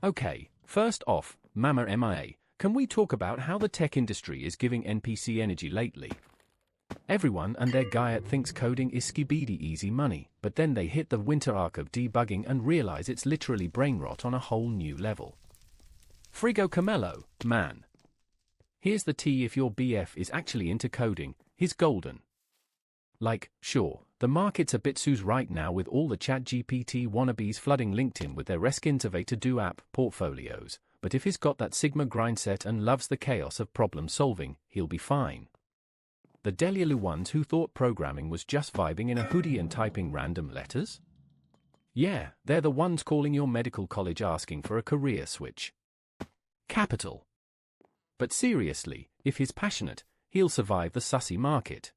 Okay, first off, Mama MIA, can we talk about how the tech industry is giving NPC energy lately? Everyone and their Gaiat thinks coding is skibidi easy money, but then they hit the winter arc of debugging and realize it's literally brain rot on a whole new level. Frigo Camelo, man. Here's the tea: if your BF is actually into coding, he's golden. Like, sure, the market's a bit sus right now with all the ChatGPT wannabes flooding LinkedIn with their reskinterve to-do app portfolios, but if he's got that Sigma grindset and loves the chaos of problem solving, he'll be fine. The Delialu ones who thought programming was just vibing in a hoodie and typing random letters? Yeah, they're the ones calling your medical college asking for a career switch. Capital. But seriously, if he's passionate, he'll survive the sussy market.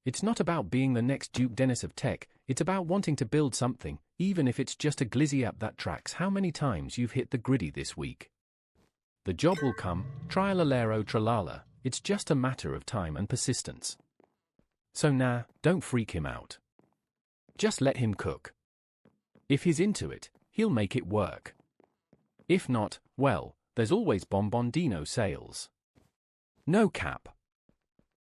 It's not about being the next Duke Dennis of tech, it's about wanting to build something, even if it's just a glizzy app that tracks how many times you've hit the griddy this week. The job will come, trial-alero tralala, it's just a matter of time and persistence. So nah, don't freak him out. Just let him cook. If he's into it, he'll make it work. If not, well, there's always Bombondino sales. No cap.